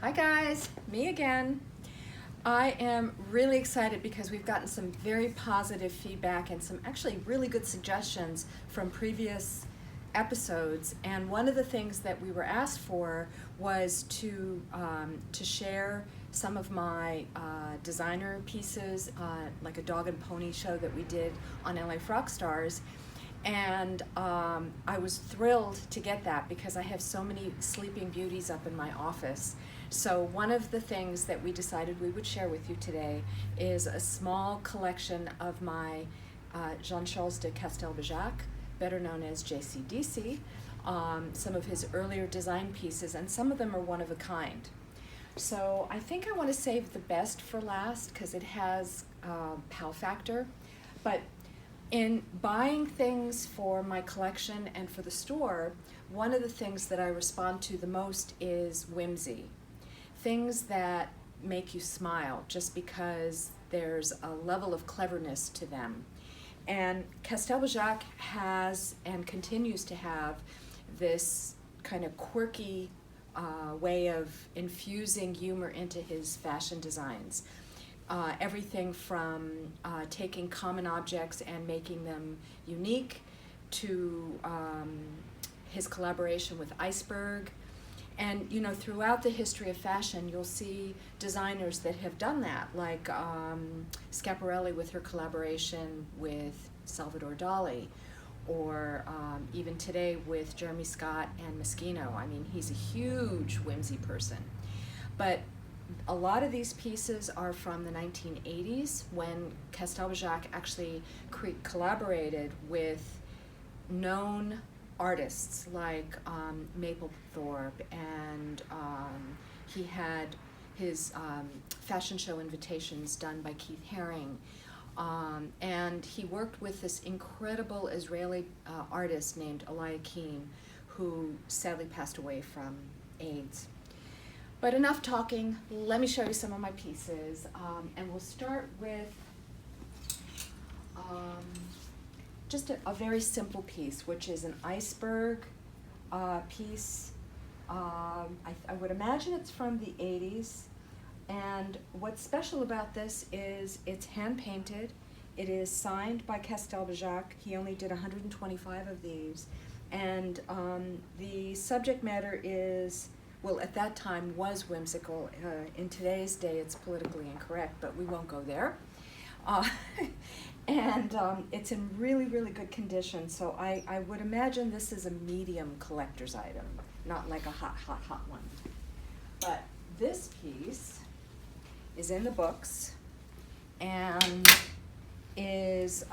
Hi guys, me again. I am really excited because we've gotten some very positive feedback and some actually really good suggestions from previous episodes. And one of the things that we were asked for was to share some of my designer pieces, like a dog and pony show that we did on LA Frog Stars. And I was thrilled to get that because I have so many Sleeping Beauties up in my office. So one of the things that we decided we would share with you today is a small collection of my Jean Charles de Castelbajac, better known as JCDC, some of his earlier design pieces, and some of them are one of a kind. So I think I want to save the best for last because it has pow factor. But in buying things for my collection and for the store, one of the things that I respond to the most is whimsy. Things that make you smile just because there's a level of cleverness to them. And Castelbajac has and continues to have this kind of quirky way of infusing humor into his fashion designs. Everything from taking common objects and making them unique to his collaboration with Iceberg. And you know, throughout the history of fashion, you'll see designers that have done that, like Schiaparelli with her collaboration with Salvador Dali, or even today with Jeremy Scott and Moschino. I mean, he's a huge whimsy person. But a lot of these pieces are from the 1980s when Castelbajac actually collaborated with known artists like Mapplethorpe, and he had his fashion show invitations done by Keith Haring, and he worked with this incredible Israeli artist named Eliakim, who sadly passed away from AIDS. But enough talking, let me show you some of my pieces, and we'll start with just a very simple piece, which is an Iceberg piece. I would imagine it's from the 80s, and what's special about this is it's hand-painted. It is signed by Castelbajac. He only did 125 of these, and the subject matter is, well, at that time was whimsical. In today's day, it's politically incorrect, but we won't go there. And it's in really, really good condition, so I would imagine this is a medium collector's item, not like a hot, hot, hot one. But this piece is in the books and is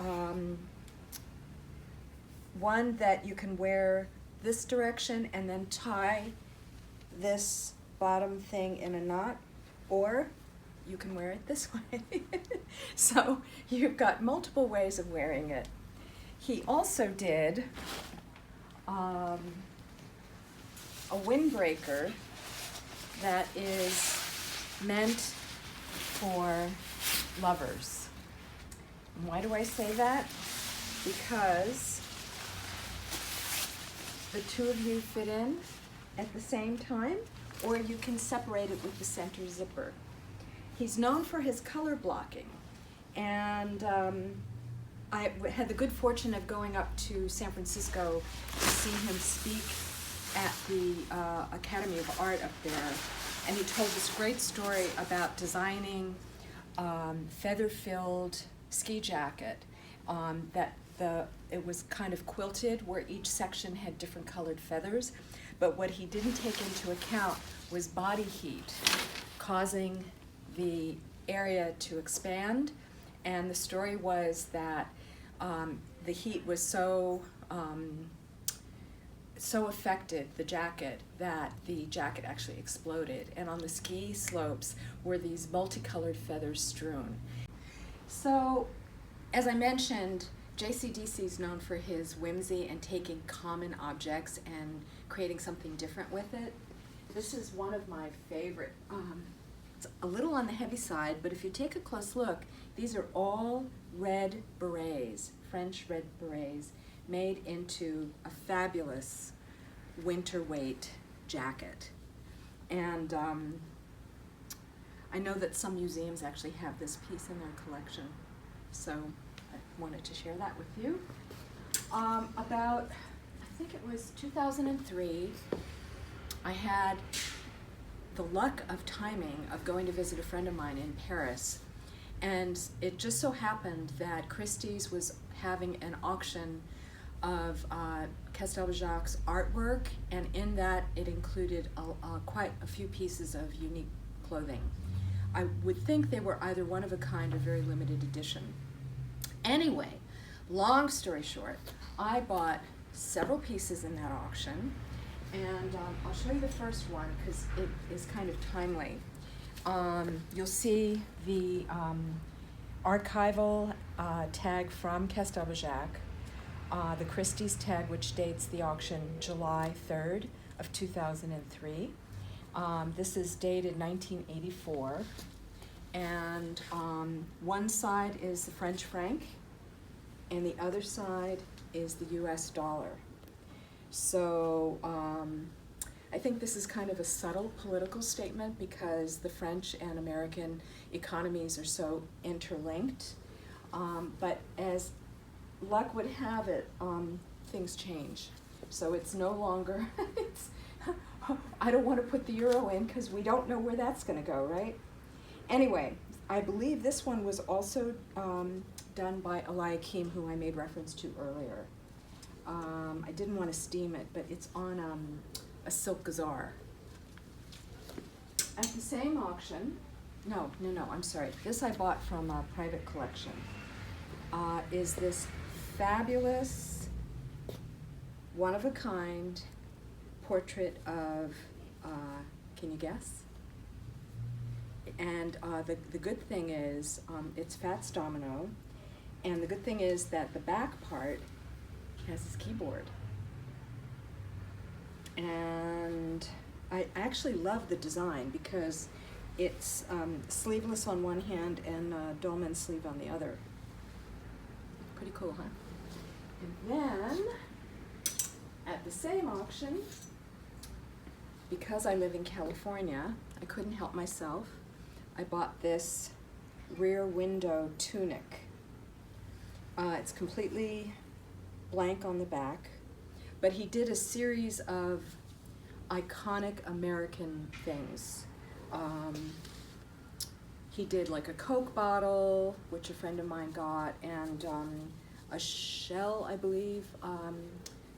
one that you can wear this direction and then tie this bottom thing in a knot, or you can wear it this way. So you've got multiple ways of wearing it. He also did a windbreaker that is meant for lovers. And why do I say that? Because the two of you fit in at the same time, or you can separate it with the center zipper. He's known for his color blocking, and I had the good fortune of going up to San Francisco to see him speak at the Academy of Art up there, and he told this great story about designing feather-filled ski jacket it was kind of quilted where each section had different colored feathers, but what he didn't take into account was body heat causing the area to expand, and the story was that the heat was so affected the jacket that the jacket actually exploded, and on the ski slopes were these multicolored feathers strewn. So, as I mentioned, JCDC is known for his whimsy and taking common objects and creating something different with it. This is one of my favorite. It's a little on the heavy side, but if you take a close look, these are all red berets, French red berets, made into a fabulous winter weight jacket. And I know that some museums actually have this piece in their collection, so I wanted to share that with you. About, I think it was 2003, I had the luck of timing of going to visit a friend of mine in Paris, and it just so happened that Christie's was having an auction of Castelbajac's artwork, and in that it included quite a few pieces of unique clothing. I would think they were either one of a kind or very limited edition. Anyway, long story short, I bought several pieces in that auction, and I'll show you the first one because it is kind of timely. You'll see the archival tag from Castelbajac, the Christie's tag, which dates the auction July 3rd of 2003. This is dated 1984, and one side is the French franc, and the other side is the US dollar. So I think this is kind of a subtle political statement because the French and American economies are so interlinked, but as luck would have it, things change. So it's no longer, I don't want to put the euro in because we don't know where that's going to go, right? Anyway, I believe this one was also done by Eliakim, who I made reference to earlier. I didn't want to steam it, but it's on a silk gazar. At the same auction, no, I'm sorry. This I bought from a private collection. Is this fabulous, one-of-a-kind portrait of, can you guess? And the good thing is, it's Fats Domino, and the good thing is that the back part has his keyboard. And I actually love the design because it's sleeveless on one hand and dolman sleeve on the other. Pretty cool, huh? And then, at the same auction, because I live in California, I couldn't help myself. I bought this rear window tunic. It's completely blank on the back, but he did a series of iconic American things. He did like a Coke bottle, which a friend of mine got, and a Shell, I believe,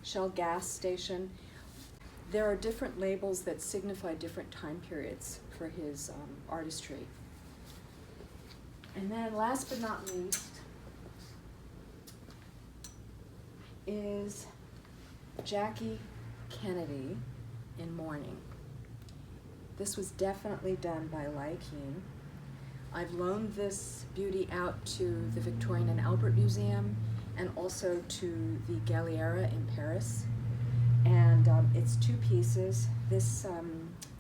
Shell gas station. There are different labels that signify different time periods for his artistry. And then last but not least is Jackie Kennedy in Mourning. This was definitely done by Eliakim. I've loaned this beauty out to the Victorian and Albert Museum and also to the Galliera in Paris. And it's two pieces. This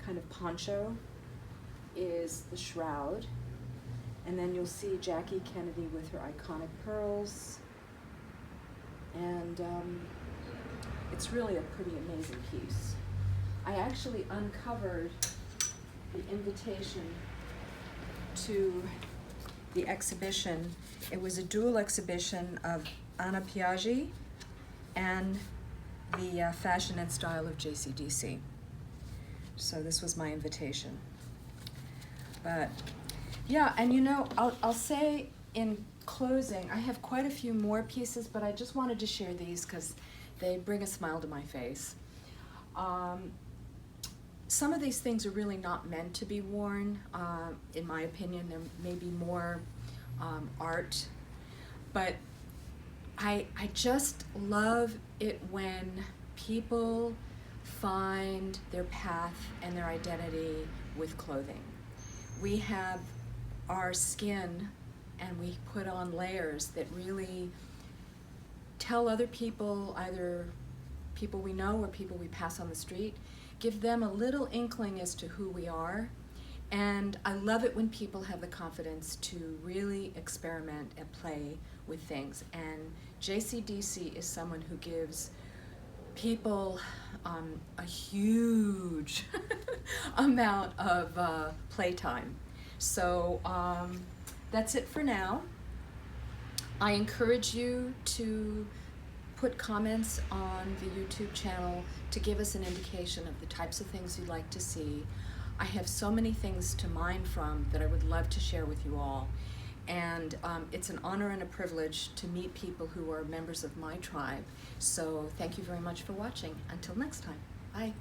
kind of poncho is the shroud. And then you'll see Jackie Kennedy with her iconic pearls. And it's really a pretty amazing piece. I actually uncovered the invitation to the exhibition. It was a dual exhibition of Anna Piaggi and the fashion and style of JCDC. So this was my invitation. But yeah, and you know, I'll say in closing, I have quite a few more pieces, but I just wanted to share these because they bring a smile to my face. Some of these things are really not meant to be worn. In my opinion, there may be more art, but I just love it when people find their path and their identity with clothing. We have our skin and we put on layers that really tell other people, either people we know or people we pass on the street, give them a little inkling as to who we are. And I love it when people have the confidence to really experiment and play with things. And JCDC is someone who gives people a huge amount of playtime. So that's it for now. I encourage you to put comments on the YouTube channel to give us an indication of the types of things you'd like to see. I have so many things to mine from that I would love to share with you all. And it's an honor and a privilege to meet people who are members of my tribe. So thank you very much for watching. Until next time, bye.